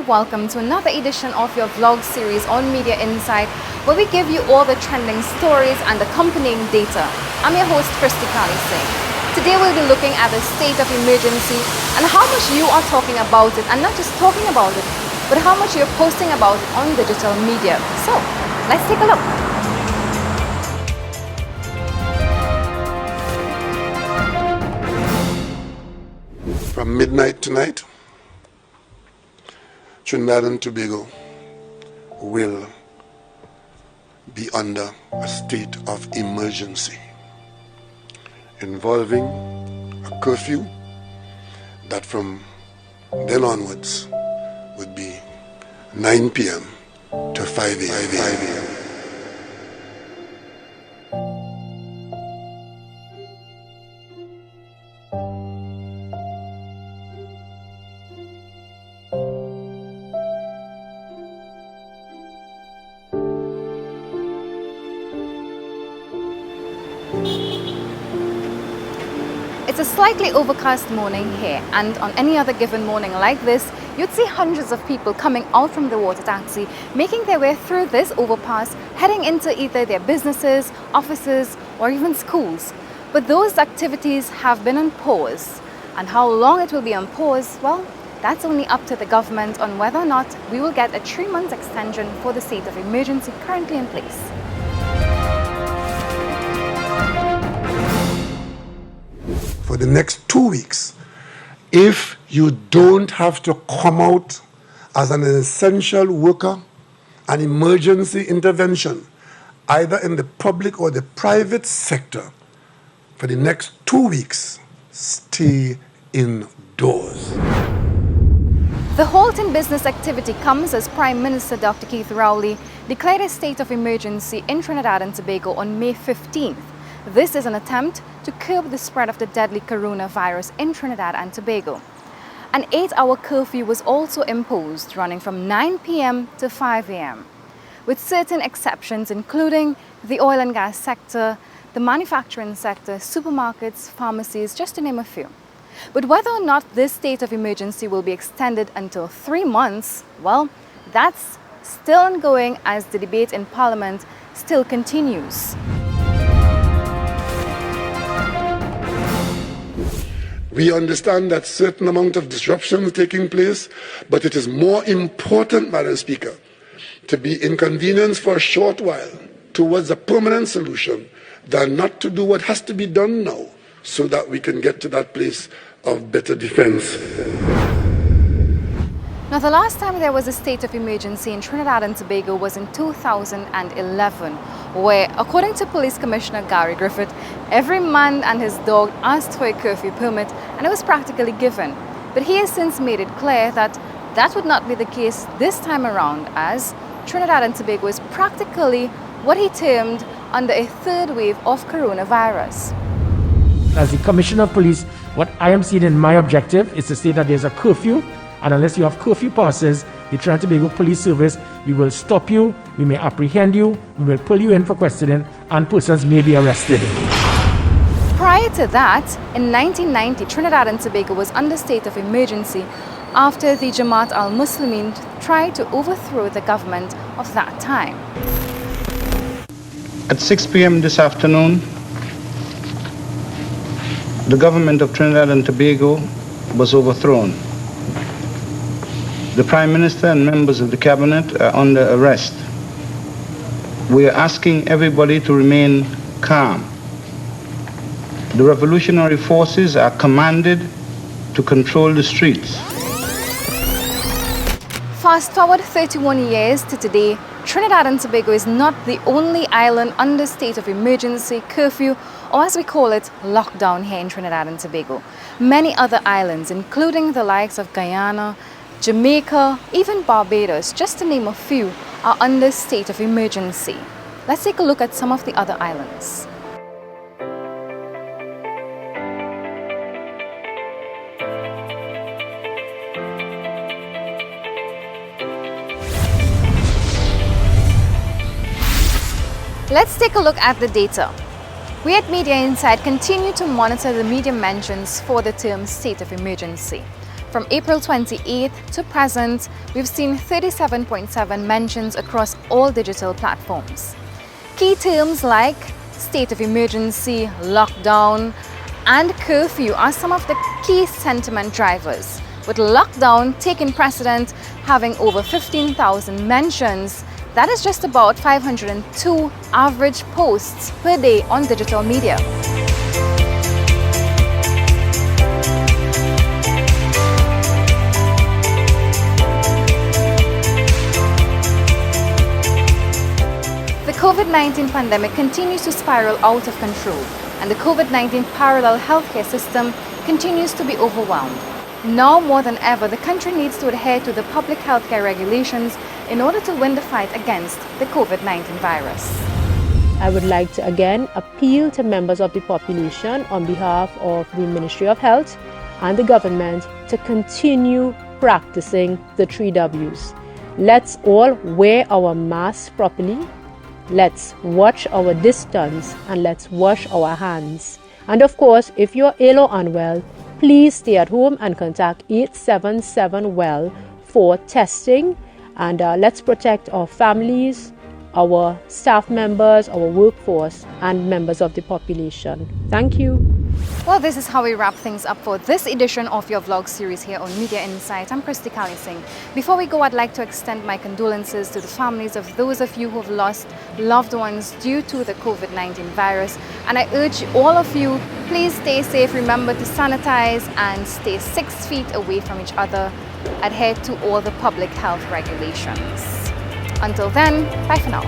welcome to another edition of your vlog series on Media InSite, where we give you all the trending stories and accompanying data. I'm your host, Kristee Kalisingh. Today we'll be looking at the state of emergency and how much you are talking about it, and not just talking about it, but how much you're posting about it on digital media. So, let's take a look. From midnight tonight, Trinidad and Tobago will be under a state of emergency involving a curfew that from then onwards would be 9 p.m. to 5 a.m. It's a slightly overcast morning here, and on any other given morning like this, you'd see hundreds of people coming out from the water taxi, making their way through this overpass, heading into either their businesses, offices, or even schools. But those activities have been on pause. And how long it will be on pause, well, that's only up to the government on whether or not we will get a 3-month extension for the state of emergency currently in place. For the next 2 weeks, if you don't have to come out as an essential worker, an emergency intervention, either in the public or the private sector, for the next 2 weeks, stay indoors. The halt in business activity comes as Prime Minister Dr. Keith Rowley declared a state of emergency in Trinidad and Tobago on May 15th. This is an attempt to curb the spread of the deadly coronavirus in Trinidad and Tobago. An 8-hour curfew was also imposed, running from 9 p.m. to 5 a.m., with certain exceptions including the oil and gas sector, the manufacturing sector, supermarkets, pharmacies, just to name a few. But whether or not this state of emergency will be extended until 3 months, well, that's still ongoing as the debate in Parliament still continues. We understand that certain amount of disruption is taking place, but it is more important, Madam Speaker, to be inconvenienced for a short while towards a permanent solution than not to do what has to be done now so that we can get to that place of better defense. Now, the last time there was a state of emergency in Trinidad and Tobago was in 2011, where, according to Police Commissioner Gary Griffith, every man and his dog asked for a curfew permit and it was practically given. But he has since made it clear that that would not be the case this time around, as Trinidad and Tobago is practically what he termed under a third wave of coronavirus. As the Commissioner of Police, what I am seeing in my objective is to say that there's a curfew, and unless you have curfew passes, the Trinidad and Tobago Police Service, we will stop you, we may apprehend you, we will pull you in for questioning, and persons may be arrested. Prior to that, in 1990, Trinidad and Tobago was under state of emergency after the Jamaat al-Muslimin tried to overthrow the government of that time. At 6 p.m. this afternoon, the government of Trinidad and Tobago was overthrown. The Prime Minister and members of the Cabinet are under arrest. We are asking everybody to remain calm. The revolutionary forces are commanded to control the streets. Fast forward 31 years to today, Trinidad and Tobago is not the only island under state of emergency, curfew, or as we call it, lockdown here in Trinidad and Tobago. Many other islands, including the likes of Guyana, Jamaica, even Barbados, just to name a few, are under state of emergency. Let's take a look at some of the other islands. Let's take a look at the data. We at Media InSite continue to monitor the media mentions for the term state of emergency. From April 28th to present, we've seen 37.7 mentions across all digital platforms. Key terms like state of emergency, lockdown, and curfew are some of the key sentiment drivers, with lockdown taking precedent, having over 15,000 mentions. That is just about 502 average posts per day on digital media. The COVID-19 pandemic continues to spiral out of control, and the COVID-19 parallel healthcare system continues to be overwhelmed. Now more than ever, the country needs to adhere to the public healthcare regulations in order to win the fight against the COVID-19 virus. I would like to again appeal to members of the population on behalf of the Ministry of Health and the government to continue practicing the 3 W's. Let's all wear our masks properly, let's watch our distance, and let's wash our hands. And of course, if you're ill or unwell, please stay at home and contact 877-WELL for testing. And let's protect our families, our staff members, our workforce, and members of the population. Thank you. Well, this is how we wrap things up for this edition of your vlog series here on Media InSite. I'm Kristee Kalisingh. Before we go, I'd like to extend my condolences to the families of those of you who have lost loved ones due to the COVID-19 virus. And I urge all of you, please stay safe, remember to sanitize and stay 6 feet away from each other. Adhere to all the public health regulations. Until then, bye for now.